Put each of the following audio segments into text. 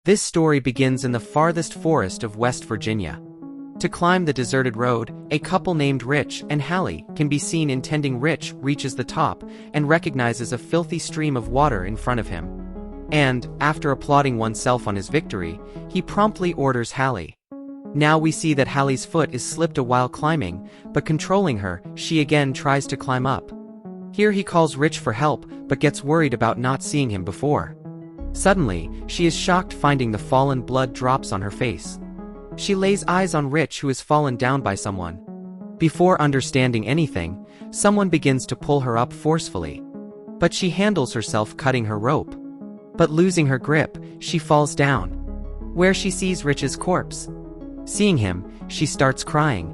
This story begins in the farthest forest of West Virginia. To climb the deserted road, a couple named Rich and Hallie can be seen intending. Rich reaches the top and recognizes a filthy stream of water in front of him. And, after applauding oneself on his victory, he promptly orders Hallie. Now we see that Hallie's foot is slipped while climbing, but controlling her, she again tries to climb up. Here he calls Rich for help, but gets worried about not seeing him before. Suddenly, she is shocked finding the fallen blood drops on her face. She lays eyes on Rich, who is fallen down by someone. Before understanding anything, someone begins to pull her up forcefully. But she handles herself, cutting her rope. But losing her grip, she falls down, where she sees Rich's corpse. Seeing him, she starts crying.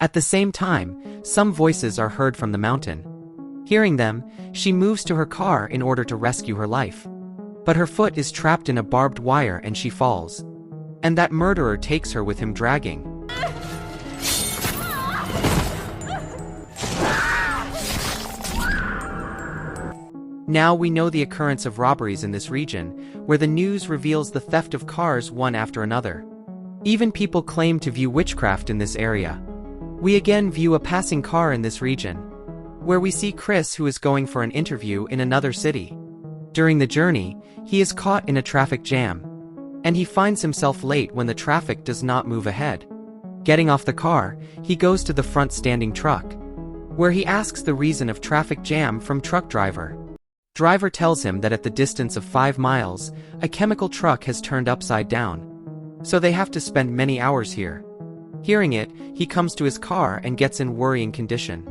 At the same time, some voices are heard from the mountain. Hearing them, she moves to her car in order to rescue her life. But her foot is trapped in a barbed wire and she falls. And that murderer takes her with him, dragging. Now we know the occurrence of robberies in this region, where the news reveals the theft of cars one after another. Even people claim to view witchcraft in this area. We again view a passing car in this region, where we see Chris, who is going for an interview in another city. During the journey, he is caught in a traffic jam, and he finds himself late when the traffic does not move ahead. Getting off the car, he goes to the front standing truck, where he asks the reason of traffic jam from truck driver. Driver tells him that at the distance of 5 miles, a chemical truck has turned upside down, so they have to spend many hours here. Hearing it, he comes to his car and gets in worrying condition.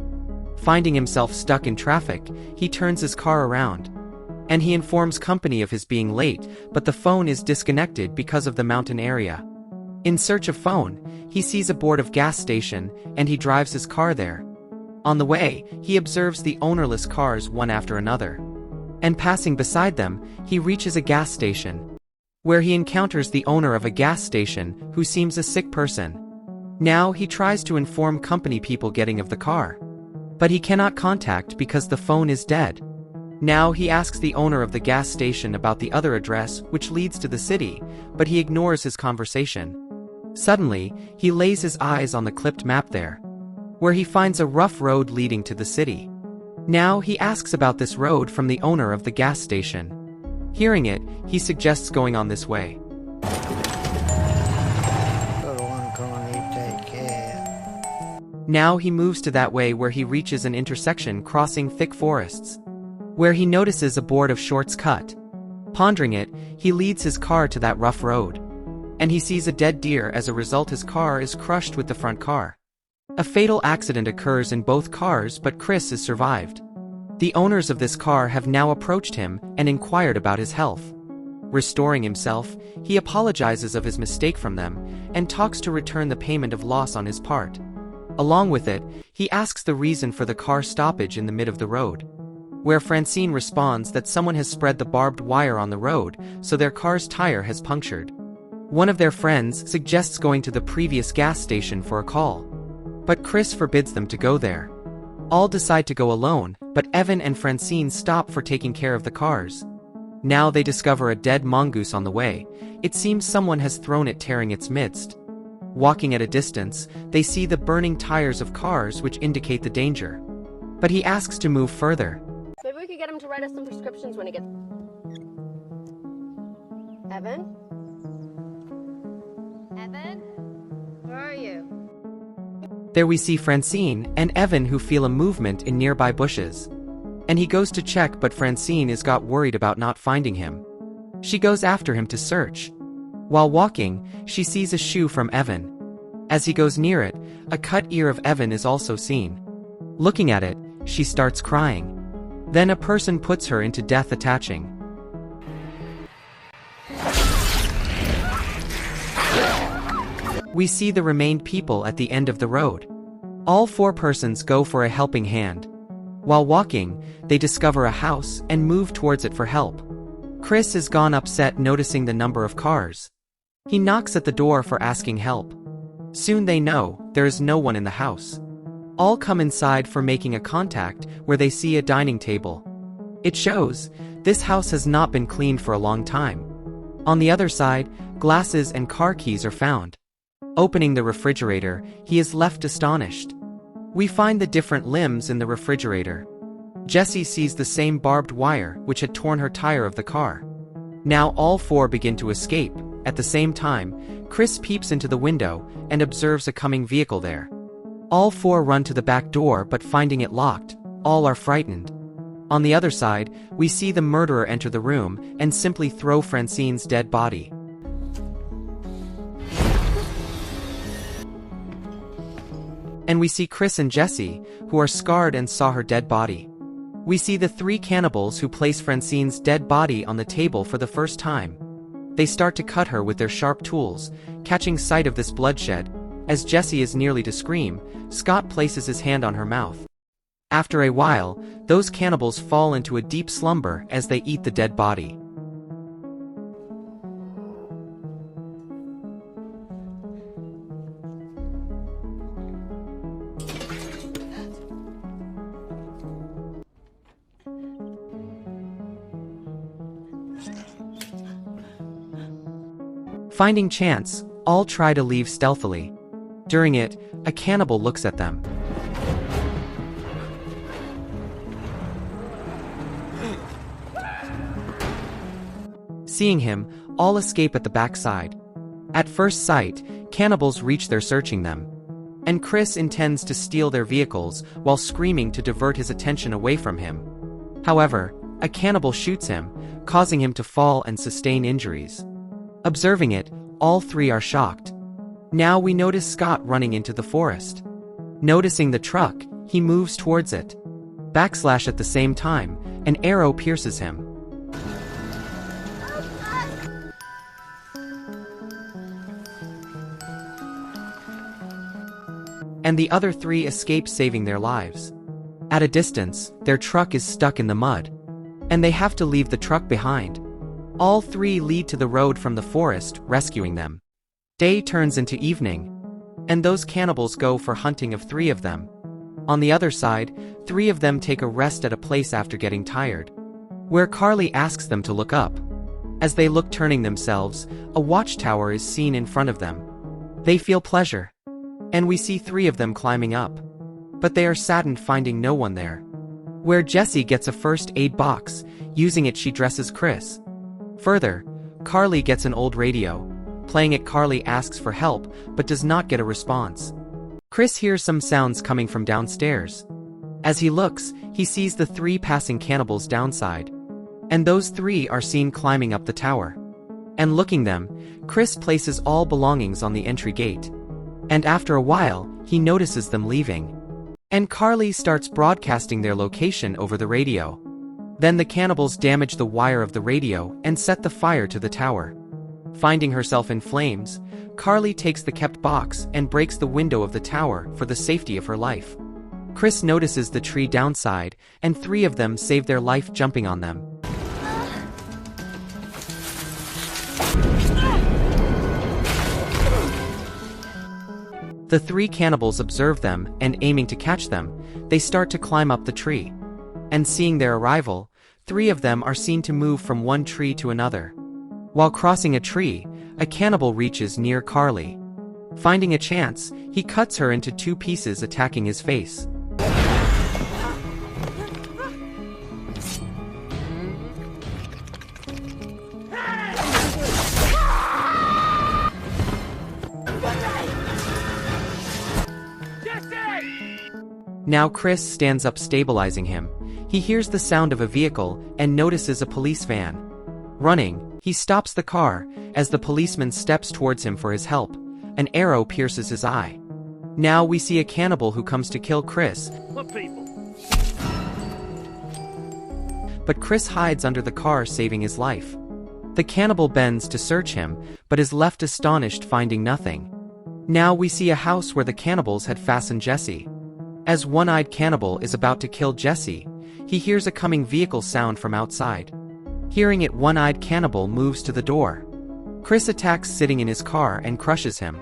Finding himself stuck in traffic, he turns his car around, and he informs company of his being late, but the phone is disconnected because of the mountain area. In search of phone, he sees a board of gas station, and he drives his car there. On the way, he observes the ownerless cars one after another. And passing beside them, he reaches a gas station, where he encounters the owner of a gas station, who seems a sick person. Now he tries to inform company people getting of the car, but he cannot contact because the phone is dead. Now he asks the owner of the gas station about the other address, which leads to the city, but he ignores his conversation. Suddenly, he lays his eyes on the clipped map there, where he finds a rough road leading to the city. Now he asks about this road from the owner of the gas station. Hearing it, he suggests going on this way. Now he moves to that way, where he reaches an intersection crossing thick forests, where he notices a board of shorts cut. Pondering it, he leads his car to that rough road, and he sees a dead deer. As a result, his car is crushed with the front car. A fatal accident occurs in both cars, but Chris is survived. The owners of this car have now approached him and inquired about his health. Restoring himself, he apologizes of his mistake from them and talks to return the payment of loss on his part. Along with it, he asks the reason for the car stoppage in the mid of the road, where Francine responds that someone has spread the barbed wire on the road, so their car's tire has punctured. One of their friends suggests going to the previous gas station for a call, but Chris forbids them to go there. All decide to go alone, but Evan and Francine stop for taking care of the cars. Now they discover a dead mongoose on the way. It seems someone has thrown it, tearing its midst. Walking at a distance, they see the burning tires of cars, which indicate the danger. But he asks to move further. Maybe we could get him to write us some prescriptions when he gets... Evan? Evan? Where are you? There we see Francine and Evan, who feel a movement in nearby bushes. And he goes to check, but Francine is got worried about not finding him. She goes after him to search. While walking, she sees a shoe from Evan. As he goes near it, a cut ear of Evan is also seen. Looking at it, she starts crying. Then a person puts her into death, attaching. We see the remained people at the end of the road. All 4 persons go for a helping hand. While walking, they discover a house and move towards it for help. Chris is gone upset, noticing the number of cars. He knocks at the door for asking help. Soon they know there is no one in the house. All come inside for making a contact, where they see a dining table. It shows this house has not been cleaned for a long time. On the other side, glasses and car keys are found. Opening the refrigerator, he is left astonished. We find the different limbs in the refrigerator. Jessie sees the same barbed wire which had torn her tire of the car. Now all four begin to escape. At the same time, Chris peeps into the window and observes a coming vehicle there. All four run to the back door, but finding it locked, all are frightened. On the other side, we see the murderer enter the room and simply throw Francine's dead body. And we see Chris and Jessie, who are scarred and saw her dead body. We see the three cannibals who place Francine's dead body on the table for the first time. They start to cut her with their sharp tools, catching sight of this bloodshed. As Jessie is nearly to scream, Scott places his hand on her mouth. After a while, those cannibals fall into a deep slumber as they eat the dead body. Finding chance, all try to leave stealthily. During it, a cannibal looks at them. Seeing him, all escape at the backside. At first sight, cannibals reach their searching them. And Chris intends to steal their vehicles while screaming to divert his attention away from him. However, a cannibal shoots him, causing him to fall and sustain injuries. Observing it, all three are shocked. Now we notice Scott running into the forest. Noticing the truck, he moves towards it. Backslash at the same time, an arrow pierces him. And the other three escape, saving their lives. At a distance, their truck is stuck in the mud. And they have to leave the truck behind. All three lead to the road from the forest, rescuing them. Day turns into evening. And those cannibals go for hunting of three of them. On the other side, three of them take a rest at a place after getting tired, where Carly asks them to look up. As they look, turning themselves, a watchtower is seen in front of them. They feel pleasure. And we see three of them climbing up. But they are saddened finding no one there. Where Jessie gets a first aid box. Using it, she dresses Chris. Further, Carly gets an old radio. Playing it, Carly asks for help, but does not get a response. Chris hears some sounds coming from downstairs. As he looks, he sees the three passing cannibals downside. And those three are seen climbing up the tower. And looking them, Chris places all belongings on the entry gate. And after a while, he notices them leaving. And Carly starts broadcasting their location over the radio. Then the cannibals damage the wire of the radio and set the fire to the tower. Finding herself in flames, Carly takes the kept box and breaks the window of the tower for the safety of her life. Chris notices the tree downside, and three of them save their life jumping on them. The three cannibals observe them, and aiming to catch them, they start to climb up the tree. And seeing their arrival, three of them are seen to move from one tree to another. While crossing a tree, a cannibal reaches near Carly. Finding a chance, he cuts her into two pieces, attacking his face. Now Chris stands up, stabilizing him. He hears the sound of a vehicle and notices a police van. Running, he stops the car. As the policeman steps towards him for his help, an arrow pierces his eye. Now we see a cannibal who comes to kill Chris. What people? But Chris hides under the car, saving his life. The cannibal bends to search him, but is left astonished finding nothing. Now we see a house where the cannibals had fastened Jessie. As one-eyed cannibal is about to kill Jessie, he hears a coming vehicle sound from outside. Hearing it, one-eyed cannibal moves to the door. Chris attacks sitting in his car and crushes him.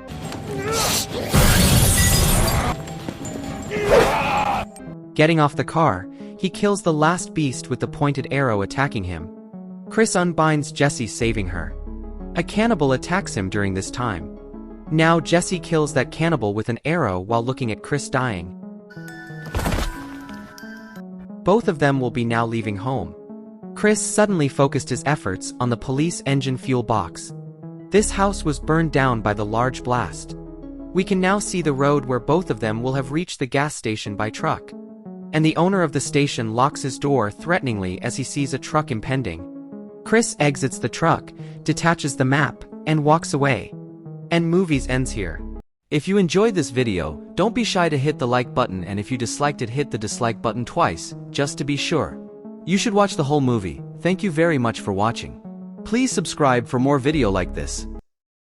Getting off the car, he kills the last beast with the pointed arrow attacking him. Chris unbinds Jessie, saving her. A cannibal attacks him during this time. Now Jesse kills that cannibal with an arrow while looking at Chris dying. Both of them will be now leaving home. Chris suddenly focused his efforts on the police engine fuel box. This house was burned down by the large blast. We can now see the road where both of them will have reached the gas station by truck. And the owner of the station locks his door threateningly as he sees a truck impending. Chris exits the truck, detaches the map, and walks away. And movies ends here. If you enjoyed this video, don't be shy to hit the like button, and if you disliked it, hit the dislike button twice, just to be sure. You should watch the whole movie. Thank you very much for watching. Please subscribe for more video like this.